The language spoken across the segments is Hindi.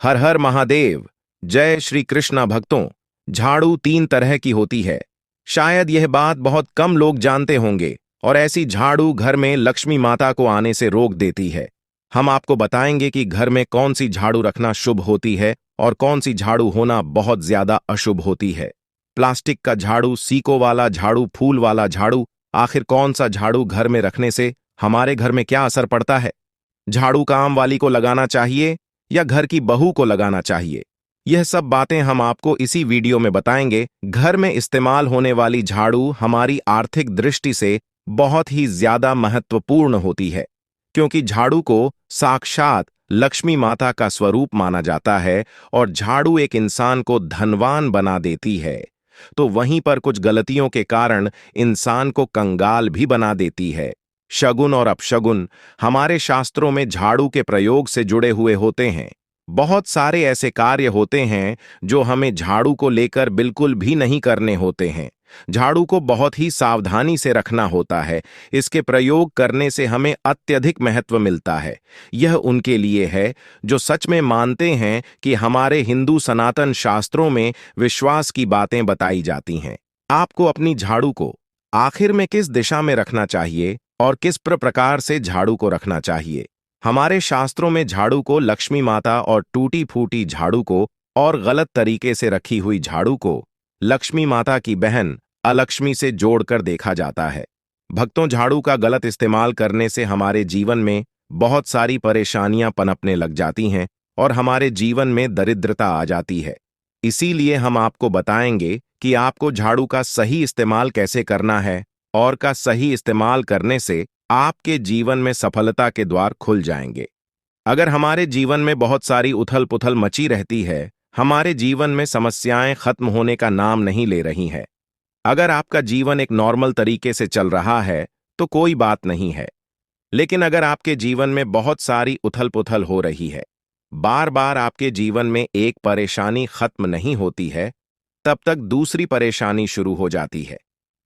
हर हर महादेव। जय श्री कृष्णा भक्तों। झाड़ू तीन तरह की होती है। शायद यह बात बहुत कम लोग जानते होंगे और ऐसी झाड़ू घर में लक्ष्मी माता को आने से रोक देती है। हम आपको बताएंगे कि घर में कौन सी झाड़ू रखना शुभ होती है और कौन सी झाड़ू होना बहुत ज्यादा अशुभ होती है। प्लास्टिक का झाड़ू, सीको वाला झाड़ू, फूल वाला झाड़ू, आखिर कौन सा झाड़ू घर में रखने से हमारे घर में क्या असर पड़ता है? झाड़ू काम वाली को लगाना चाहिए या घर की बहू को लगाना चाहिए? यह सब बातें हम आपको इसी वीडियो में बताएंगे। घर में इस्तेमाल होने वाली झाड़ू हमारी आर्थिक दृष्टि से बहुत ही ज्यादा महत्वपूर्ण होती है, क्योंकि झाड़ू को साक्षात लक्ष्मी माता का स्वरूप माना जाता है और झाड़ू एक इंसान को धनवान बना देती है। तो वहीं पर कुछ गलतियों के कारण इंसान को कंगाल भी बना देती है। शगुन और अपशगुन हमारे शास्त्रों में झाड़ू के प्रयोग से जुड़े हुए होते हैं। बहुत सारे ऐसे कार्य होते हैं जो हमें झाड़ू को लेकर बिल्कुल भी नहीं करने होते हैं। झाड़ू को बहुत ही सावधानी से रखना होता है। इसके प्रयोग करने से हमें अत्यधिक महत्व मिलता है। यह उनके लिए है जो सच में मानते हैं कि हमारे हिंदू सनातन शास्त्रों में विश्वास की बातें बताई जाती हैं। आपको अपनी झाड़ू को आखिर में किस दिशा में रखना चाहिए और किस प्रकार से झाड़ू को रखना चाहिए? हमारे शास्त्रों में झाड़ू को लक्ष्मी माता और टूटी फूटी झाड़ू को और गलत तरीके से रखी हुई झाड़ू को लक्ष्मी माता की बहन अलक्ष्मी से जोड़कर देखा जाता है। भक्तों, झाड़ू का गलत इस्तेमाल करने से हमारे जीवन में बहुत सारी परेशानियां पनपने लग जाती हैं और हमारे जीवन में दरिद्रता आ जाती है। इसीलिए हम आपको बताएंगे कि आपको झाड़ू का सही इस्तेमाल कैसे करना है और का सही इस्तेमाल करने से आपके जीवन में सफलता के द्वार खुल जाएंगे। अगर हमारे जीवन में बहुत सारी उथल पुथल मची रहती है, हमारे जीवन में समस्याएं खत्म होने का नाम नहीं ले रही हैं। अगर आपका जीवन एक नॉर्मल तरीके से चल रहा है तो कोई बात नहीं है, लेकिन अगर आपके जीवन में बहुत सारी उथल पुथल हो रही है, बार बार आपके जीवन में एक परेशानी खत्म नहीं होती है, तब तक दूसरी परेशानी शुरू हो जाती है।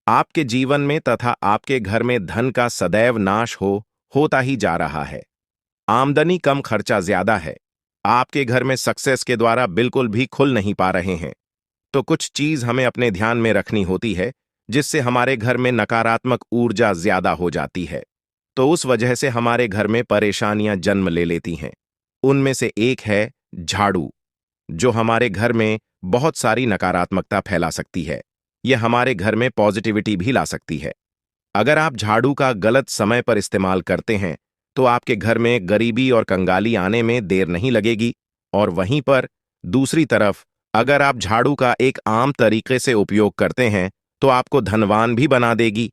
आपके जीवन में तथा आपके घर में धन का सदैव नाश होता ही जा रहा है। आमदनी कम, खर्चा ज्यादा है। आपके घर में सक्सेस के द्वारा बिल्कुल भी खुल नहीं पा रहे हैं। तो कुछ चीज हमें अपने ध्यान में रखनी होती है जिससे हमारे घर में नकारात्मक ऊर्जा ज्यादा हो जाती है, तो उस वजह से हमारे घर में परेशानियां जन्म ले लेती हैं। उनमें से एक है झाड़ू, जो हमारे घर में बहुत सारी नकारात्मकता फैला सकती है। यह हमारे घर में पॉजिटिविटी भी ला सकती है। अगर आप झाड़ू का गलत समय पर इस्तेमाल करते हैं तो आपके घर में गरीबी और कंगाली आने में देर नहीं लगेगी, और वहीं पर दूसरी तरफ अगर आप झाड़ू का एक आम तरीके से उपयोग करते हैं तो आपको धनवान भी बना देगी।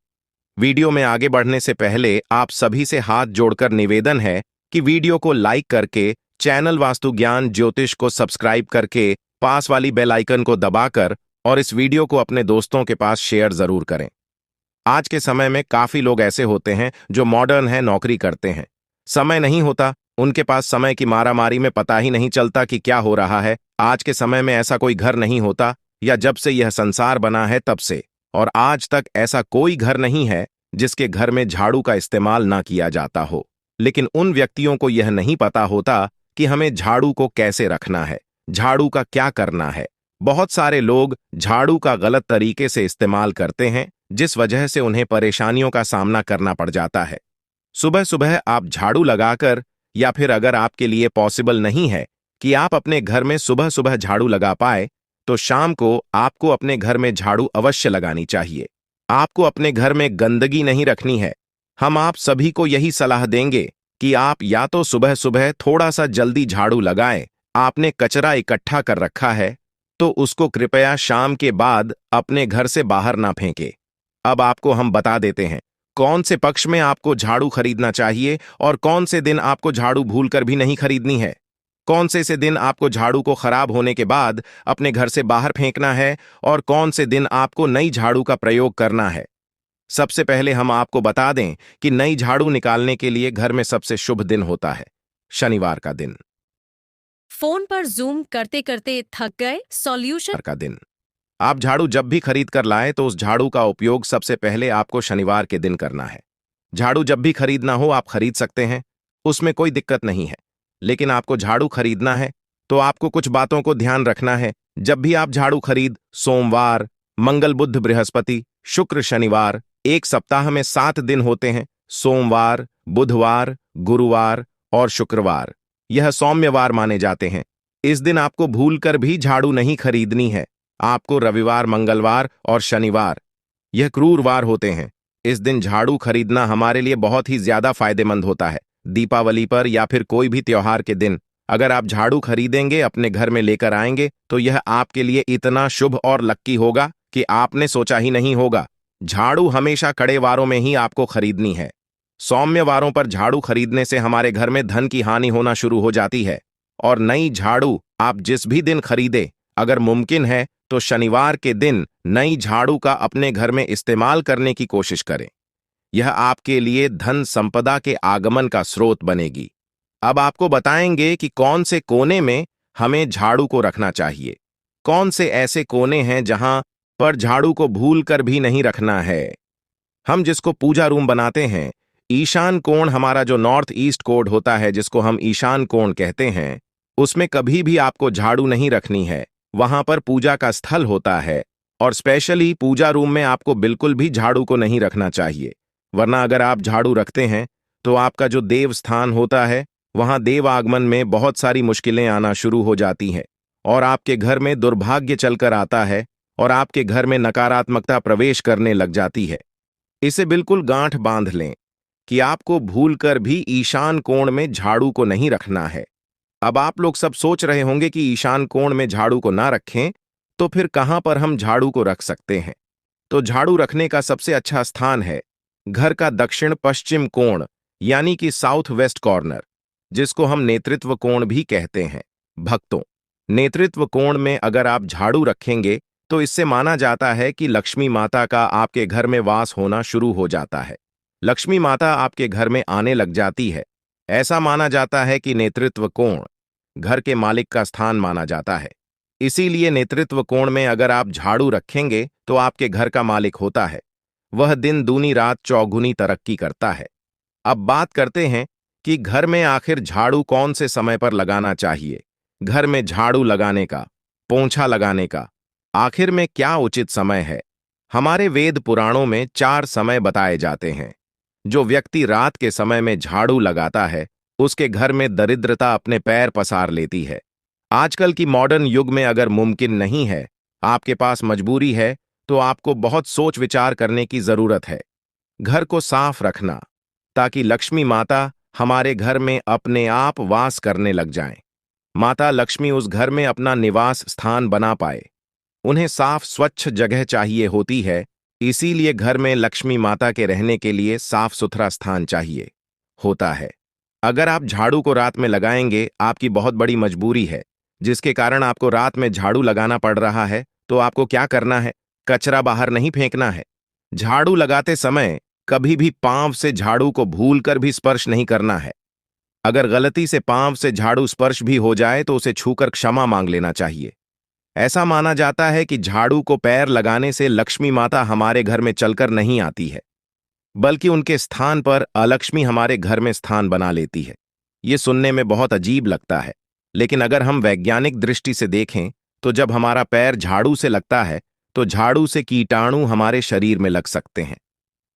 वीडियो में आगे बढ़ने से पहले आप सभी से हाथ जोड़कर निवेदन है कि वीडियो को लाइक करके चैनल वास्तु ज्ञान ज्योतिष को सब्सक्राइब करके पास वाली बेल आइकन को दबाकर और इस वीडियो को अपने दोस्तों के पास शेयर जरूर करें। आज के समय में काफी लोग ऐसे होते हैं जो मॉडर्न हैं, नौकरी करते हैं, समय नहीं होता उनके पास। समय की मारामारी में पता ही नहीं चलता कि क्या हो रहा है। आज के समय में ऐसा कोई घर नहीं होता, या जब से यह संसार बना है तब से और आज तक ऐसा कोई घर नहीं है जिसके घर में झाड़ू का इस्तेमाल ना किया जाता हो। लेकिन उन व्यक्तियों को यह नहीं पता होता कि हमें झाड़ू को कैसे रखना है, झाड़ू का क्या करना है। बहुत सारे लोग झाड़ू का गलत तरीके से इस्तेमाल करते हैं, जिस वजह से उन्हें परेशानियों का सामना करना पड़ जाता है। सुबह सुबह आप झाड़ू लगाकर, या फिर अगर आपके लिए पॉसिबल नहीं है कि आप अपने घर में सुबह सुबह झाड़ू लगा पाए, तो शाम को आपको अपने घर में झाड़ू अवश्य लगानी चाहिए। आपको अपने घर में गंदगी नहीं रखनी है। हम आप सभी को यही सलाह देंगे कि आप या तो सुबह सुबह थोड़ा सा जल्दी झाड़ू लगाएं। आपने कचरा इकट्ठा कर रखा है तो उसको कृपया शाम के बाद अपने घर से बाहर ना फेंके। अब आपको हम बता देते हैं कौन से पक्ष में आपको झाड़ू खरीदना चाहिए और कौन से दिन आपको झाड़ू भूलकर भी नहीं खरीदनी है। कौन से दिन आपको झाड़ू को खराब होने के बाद अपने घर से बाहर फेंकना है और कौन से दिन आपको नई झाड़ू का प्रयोग करना है। सबसे पहले हम आपको बता दें कि नई झाड़ू निकालने के लिए घर में सबसे शुभ दिन होता है शनिवार का दिन। फोन पर जूम करते करते थक गए? सॉल्यूशन का दिन। आप झाड़ू जब भी खरीद कर लाएं तो उस झाड़ू का उपयोग सबसे पहले आपको शनिवार के दिन करना है। झाड़ू जब भी खरीदना हो आप खरीद सकते हैं, उसमें कोई दिक्कत नहीं है, लेकिन आपको झाड़ू खरीदना है तो आपको कुछ बातों को ध्यान रखना है। जब भी आप झाड़ू खरीद सोमवार, मंगल, बुध, बृहस्पति, शुक्र, शनिवार, एक सप्ताह में 7 दिन होते हैं, सोमवार, बुधवार, गुरुवार और शुक्रवार, यह सौम्यवार माने जाते हैं। इस दिन आपको भूलकर भी झाड़ू नहीं खरीदनी है। आपको रविवार, मंगलवार और शनिवार, यह क्रूरवार होते हैं। इस दिन झाड़ू खरीदना हमारे लिए बहुत ही ज्यादा फायदेमंद होता है। दीपावली पर या फिर कोई भी त्योहार के दिन अगर आप झाड़ू खरीदेंगे, अपने घर में लेकर आएंगे, तो यह आपके लिए इतना शुभ और लक्की होगा कि आपने सोचा ही नहीं होगा। झाड़ू हमेशा कड़े वारों में ही आपको खरीदनी है। सौम्य वारों पर झाड़ू खरीदने से हमारे घर में धन की हानि होना शुरू हो जाती है। और नई झाड़ू आप जिस भी दिन खरीदे, अगर मुमकिन है तो शनिवार के दिन नई झाड़ू का अपने घर में इस्तेमाल करने की कोशिश करें। यह आपके लिए धन संपदा के आगमन का स्रोत बनेगी। अब आपको बताएंगे कि कौन से कोने में हमें झाड़ू को रखना चाहिए। कौन से ऐसे कोने हैं जहां पर झाड़ू को भूलकर भी नहीं रखना है। हम जिसको पूजा रूम बनाते हैं, ईशान कोण, हमारा जो नॉर्थ ईस्ट कोड होता है जिसको हम ईशान कोण कहते हैं, उसमें कभी भी आपको झाड़ू नहीं रखनी है। वहां पर पूजा का स्थल होता है और स्पेशली पूजा रूम में आपको बिल्कुल भी झाड़ू को नहीं रखना चाहिए। वरना अगर आप झाड़ू रखते हैं तो आपका जो देव स्थान होता है, वहां देव आगमन में बहुत सारी मुश्किलें आना शुरू हो जाती हैं और आपके घर में दुर्भाग्य चलकर आता है और आपके घर में नकारात्मकता प्रवेश करने लग जाती है। इसे बिल्कुल गांठ बांध लें कि आपको भूलकर भी ईशान कोण में झाड़ू को नहीं रखना है। अब आप लोग सब सोच रहे होंगे कि ईशान कोण में झाड़ू को ना रखें तो फिर कहां पर हम झाड़ू को रख सकते हैं। तो झाड़ू रखने का सबसे अच्छा स्थान है घर का दक्षिण पश्चिम कोण, यानी कि साउथ वेस्ट कॉर्नर, जिसको हम नेतृत्व कोण भी कहते हैं। भक्तों, नेतृत्व कोण में अगर आप झाड़ू रखेंगे तो इससे माना जाता है कि लक्ष्मी माता का आपके घर में वास होना शुरू हो जाता है। लक्ष्मी माता आपके घर में आने लग जाती है। ऐसा माना जाता है कि नेतृत्व कोण घर के मालिक का स्थान माना जाता है। इसीलिए नेतृत्व कोण में अगर आप झाड़ू रखेंगे तो आपके घर का मालिक होता है, वह दिन दूनी रात चौगुनी तरक्की करता है। अब बात करते हैं कि घर में आखिर झाड़ू कौन से समय पर लगाना चाहिए। घर में झाड़ू लगाने का, पोंछा लगाने का आखिर में क्या उचित समय है। हमारे वेद पुराणों में 4 समय बताए जाते हैं। जो व्यक्ति रात के समय में झाड़ू लगाता है उसके घर में दरिद्रता अपने पैर पसार लेती है। आजकल की मॉडर्न युग में अगर मुमकिन नहीं है, आपके पास मजबूरी है, तो आपको बहुत सोच विचार करने की जरूरत है। घर को साफ रखना ताकि लक्ष्मी माता हमारे घर में अपने आप वास करने लग जाएं। माता लक्ष्मी उस घर में अपना निवास स्थान बना पाए। उन्हें साफ स्वच्छ जगह चाहिए होती है, इसीलिए घर में लक्ष्मी माता के रहने के लिए साफ सुथरा स्थान चाहिए होता है। अगर आप झाड़ू को रात में लगाएंगे, आपकी बहुत बड़ी मजबूरी है जिसके कारण आपको रात में झाड़ू लगाना पड़ रहा है, तो आपको क्या करना है, कचरा बाहर नहीं फेंकना है। झाड़ू लगाते समय कभी भी पांव से झाड़ू को भूलकर भी स्पर्श नहीं करना है। अगर गलती से पांव से झाड़ू स्पर्श भी हो जाए तो उसे छूकर क्षमा मांग लेना चाहिए। ऐसा माना जाता है कि झाड़ू को पैर लगाने से लक्ष्मी माता हमारे घर में चलकर नहीं आती है, बल्कि उनके स्थान पर अलक्ष्मी हमारे घर में स्थान बना लेती है। ये सुनने में बहुत अजीब लगता है, लेकिन अगर हम वैज्ञानिक दृष्टि से देखें तो जब हमारा पैर झाड़ू से लगता है तो झाड़ू से कीटाणु हमारे शरीर में लग सकते हैं।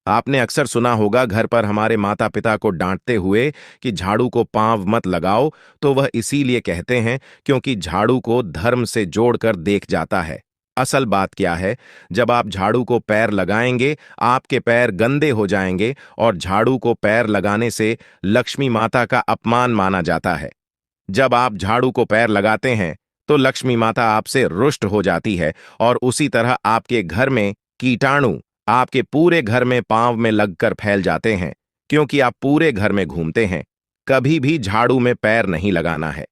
आपने अक्सर सुना होगा घर पर हमारे माता पिता को डांटते हुए कि झाड़ू को पांव मत लगाओ, तो वह इसीलिए कहते हैं क्योंकि झाड़ू को धर्म से जोड़कर देख जाता है। असल बात क्या है, जब आप झाड़ू को पैर लगाएंगे आपके पैर गंदे हो जाएंगे और झाड़ू को पैर लगाने से लक्ष्मी माता का अपमान माना जाता है। जब आप झाड़ू को पैर लगाते हैं तो लक्ष्मी माता आपसे रुष्ट हो जाती है और उसी तरह आपके घर में कीटाणु आपके पूरे घर में पांव में लगकर फैल जाते हैं, क्योंकि आप पूरे घर में घूमते हैं। कभी भी झाड़ू में पैर नहीं लगाना है।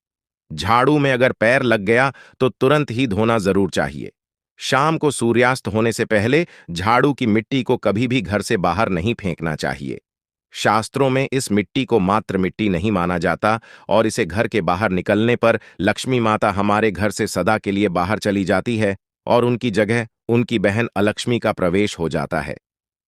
झाड़ू में अगर पैर लग गया तो तुरंत ही धोना जरूर चाहिए। शाम को सूर्यास्त होने से पहले झाड़ू की मिट्टी को कभी भी घर से बाहर नहीं फेंकना चाहिए। शास्त्रों में इस मिट्टी को मात्र मिट्टी नहीं माना जाता और इसे घर के बाहर निकलने पर लक्ष्मी माता हमारे घर से सदा के लिए बाहर चली जाती है और उनकी जगह उनकी बहन अलक्ष्मी का प्रवेश हो जाता है।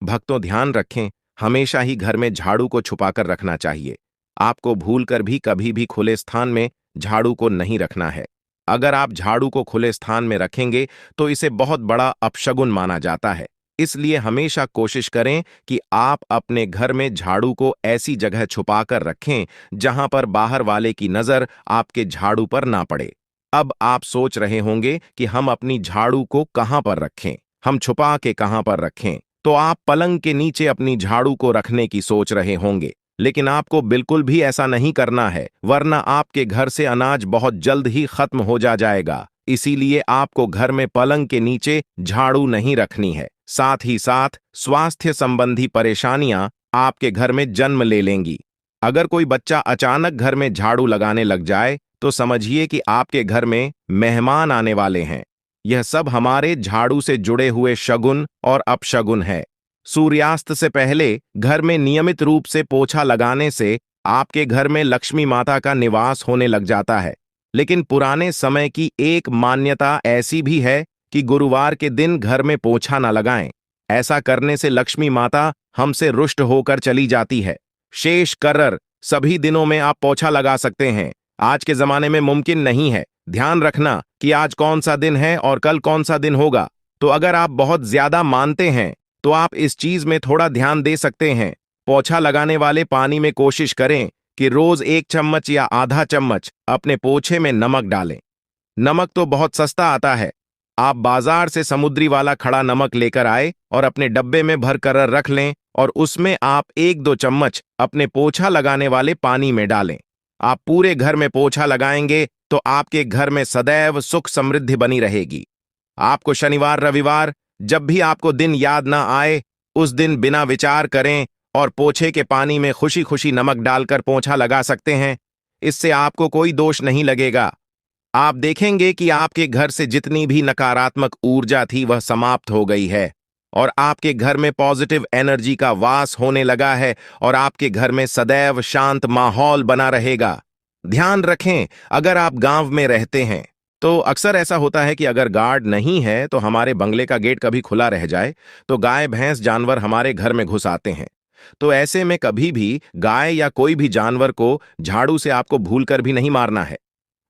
भक्तों, ध्यान रखें, हमेशा ही घर में झाड़ू को छुपाकर रखना चाहिए। आपको भूलकर भी कभी भी खुले स्थान में झाड़ू को नहीं रखना है। अगर आप झाड़ू को खुले स्थान में रखेंगे तो इसे बहुत बड़ा अपशगुन माना जाता है। इसलिए हमेशा कोशिश करें कि आप अपने घर में झाड़ू को ऐसी जगह छुपाकर रखें जहां पर बाहर वाले की नजर आपके झाड़ू पर ना पड़े। अब आप सोच रहे होंगे कि हम अपनी झाड़ू को कहां पर रखें, हम छुपा के कहां पर रखें। तो आप पलंग के नीचे अपनी झाड़ू को रखने की सोच रहे होंगे, लेकिन आपको बिल्कुल भी ऐसा नहीं करना है, वरना आपके घर से अनाज बहुत जल्द ही खत्म हो जाएगा। इसीलिए आपको घर में पलंग के नीचे झाड़ू नहीं रखनी है। साथ ही साथ स्वास्थ्य संबंधी परेशानियां आपके घर में जन्म ले लेंगी। अगर कोई बच्चा अचानक घर में झाड़ू लगाने लग जाए तो समझिए कि आपके घर में मेहमान आने वाले हैं। यह सब हमारे झाड़ू से जुड़े हुए शगुन और अपशगुन है। सूर्यास्त से पहले घर में नियमित रूप से पोछा लगाने से आपके घर में लक्ष्मी माता का निवास होने लग जाता है। लेकिन पुराने समय की एक मान्यता ऐसी भी है कि गुरुवार के दिन घर में पोछा न लगाएं। ऐसा करने से लक्ष्मी माता हमसे रुष्ट होकर चली जाती है। शेष करर सभी दिनों में आप पोछा लगा सकते हैं, आज के जमाने में मुमकिन नहीं है। ध्यान रखना कि आज कौन सा दिन है और कल कौन सा दिन होगा। तो अगर आप बहुत ज्यादा मानते हैं तो आप इस चीज में थोड़ा ध्यान दे सकते हैं। पोछा लगाने वाले पानी में कोशिश करें कि रोज 1 चम्मच या आधा चम्मच अपने पोछे में नमक डालें। नमक तो बहुत सस्ता आता है। आप बाजार से समुद्री वाला खड़ा नमक लेकर आए और अपने डब्बे में भर कर रख लें और उसमें आप 1-2 चम्मच अपने पोछा लगाने वाले पानी में डालें। आप पूरे घर में पोछा लगाएंगे तो आपके घर में सदैव सुख समृद्धि बनी रहेगी। आपको शनिवार रविवार जब भी आपको दिन याद ना आए, उस दिन बिना विचार करें और पोछे के पानी में खुशी खुशी नमक डालकर पोछा लगा सकते हैं। इससे आपको कोई दोष नहीं लगेगा। आप देखेंगे कि आपके घर से जितनी भी नकारात्मक ऊर्जा थी वह समाप्त हो गई है और आपके घर में पॉजिटिव एनर्जी का वास होने लगा है और आपके घर में सदैव शांत माहौल बना रहेगा। ध्यान रखें, अगर आप गांव में रहते हैं तो अक्सर ऐसा होता है कि अगर गार्ड नहीं है तो हमारे बंगले का गेट कभी खुला रह जाए तो गाय भैंस जानवर हमारे घर में घुस आते हैं। तो ऐसे में कभी भी गाय या कोई भी जानवर को झाड़ू से आपको भूलकर भी नहीं मारना है।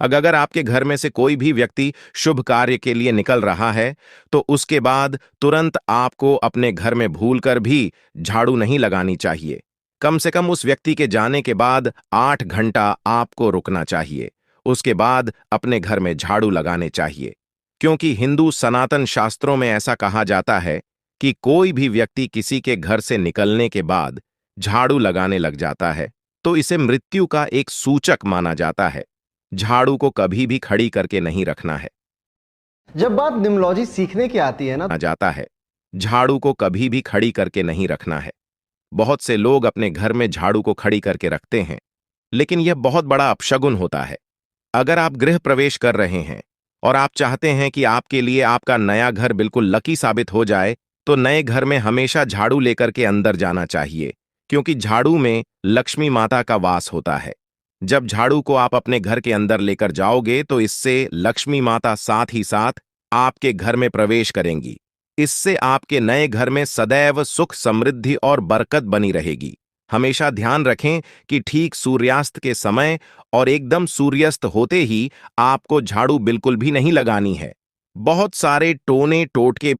अगर आपके घर में से कोई भी व्यक्ति शुभ कार्य के लिए निकल रहा है तो उसके बाद तुरंत आपको अपने घर में भूलकर भी झाड़ू नहीं लगानी चाहिए। कम से कम उस व्यक्ति के जाने के बाद 8 घंटा आपको रुकना चाहिए। उसके बाद अपने घर में झाड़ू लगाने चाहिए, क्योंकि हिंदू सनातन शास्त्रों में ऐसा कहा जाता है कि कोई भी व्यक्ति किसी के घर से निकलने के बाद झाड़ू लगाने लग जाता है तो इसे मृत्यु का एक सूचक माना जाता है। झाड़ू को कभी भी खड़ी करके नहीं रखना है। जब बात निम्नोलॉजी सीखने की आती है ना, जाता है झाड़ू को कभी भी खड़ी करके नहीं रखना है। बहुत से लोग अपने घर में झाड़ू को खड़ी करके रखते हैं, लेकिन यह बहुत बड़ा अपशगुन होता है। अगर आप गृह प्रवेश कर रहे हैं और आप चाहते हैं कि आपके लिए आपका नया घर बिल्कुल लकी साबित हो जाए, तो नए घर में हमेशा झाड़ू लेकर के अंदर जाना चाहिए, क्योंकि झाड़ू में लक्ष्मी माता का वास होता है। जब झाड़ू को आप अपने घर के अंदर लेकर जाओगे तो इससे लक्ष्मी माता साथ ही साथ आपके घर में प्रवेश करेंगी। इससे आपके नए घर में सदैव सुख समृद्धि और बरकत बनी रहेगी। हमेशा ध्यान रखें कि ठीक सूर्यास्त के समय और एकदम सूर्यास्त होते ही आपको झाड़ू बिल्कुल भी नहीं लगानी है। बहुत सारे टोने टोटके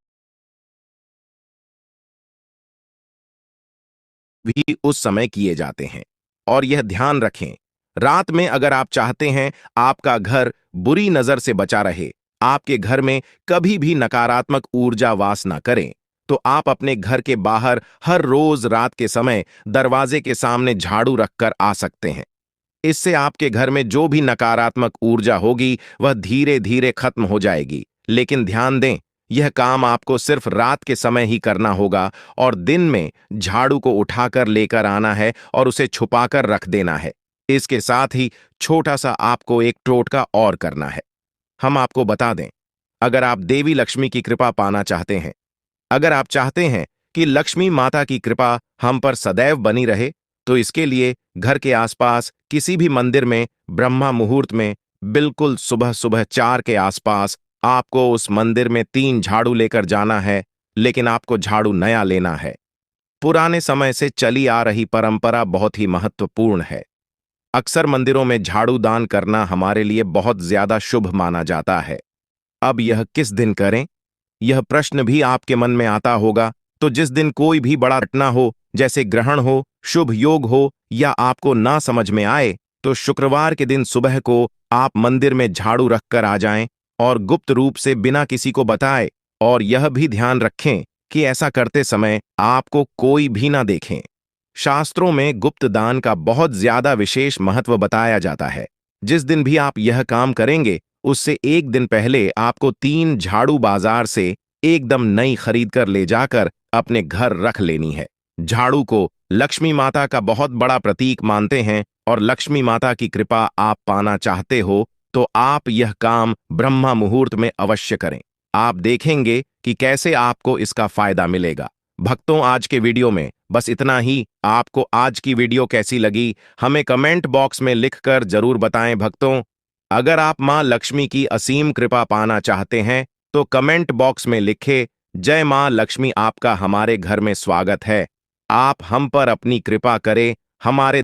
भी उस समय किए जाते हैं। और यह ध्यान रखें, रात में अगर आप चाहते हैं आपका घर बुरी नजर से बचा रहे, आपके घर में कभी भी नकारात्मक ऊर्जा वास ना करें, तो आप अपने घर के बाहर हर रोज रात के समय दरवाजे के सामने झाड़ू रखकर आ सकते हैं। इससे आपके घर में जो भी नकारात्मक ऊर्जा होगी वह धीरे धीरे खत्म हो जाएगी। लेकिन ध्यान दें, यह काम आपको सिर्फ रात के समय ही करना होगा और दिन में झाड़ू को उठाकर लेकर आना है और उसे छुपाकर रख देना है। इसके साथ ही छोटा सा आपको एक टोटका और करना है। हम आपको बता दें, अगर आप देवी लक्ष्मी की कृपा पाना चाहते हैं, अगर आप चाहते हैं कि लक्ष्मी माता की कृपा हम पर सदैव बनी रहे, तो इसके लिए घर के आसपास किसी भी मंदिर में ब्रह्मा मुहूर्त में बिल्कुल सुबह सुबह 4 के आसपास आपको उस मंदिर में 3 झाड़ू लेकर जाना है। लेकिन आपको झाड़ू नया लेना है। पुराने समय से चली आ रही परंपरा बहुत ही महत्वपूर्ण है। अक्सर मंदिरों में झाड़ू दान करना हमारे लिए बहुत ज्यादा शुभ माना जाता है। अब यह किस दिन करें, यह प्रश्न भी आपके मन में आता होगा। तो जिस दिन कोई भी बड़ा घटना हो, जैसे ग्रहण हो, शुभ योग हो, या आपको ना समझ में आए, तो शुक्रवार के दिन सुबह को आप मंदिर में झाड़ू रखकर आ जाएं और गुप्त रूप से बिना किसी को बताए। और यह भी ध्यान रखें कि ऐसा करते समय आपको कोई भी ना देखें। शास्त्रों में गुप्त दान का बहुत ज्यादा विशेष महत्व बताया जाता है। जिस दिन भी आप यह काम करेंगे, उससे एक दिन पहले आपको 3 झाड़ू बाजार से एकदम नई खरीद कर ले जाकर अपने घर रख लेनी है। झाड़ू को लक्ष्मी माता का बहुत बड़ा प्रतीक मानते हैं और लक्ष्मी माता की कृपा आप पाना चाहते हो तो आप यह काम ब्रह्मा मुहूर्त में अवश्य करें। आप देखेंगे कि कैसे आपको इसका फायदा मिलेगा। भक्तों, आज के वीडियो में बस इतना ही। आपको आज की वीडियो कैसी लगी, हमें कमेंट बॉक्स में लिखकर जरूर बताएं। भक्तों, अगर आप मां लक्ष्मी की असीम कृपा पाना चाहते हैं तो कमेंट बॉक्स में लिखे, जय मां लक्ष्मी, आपका हमारे घर में स्वागत है। आप हम पर अपनी कृपा करें, हमारे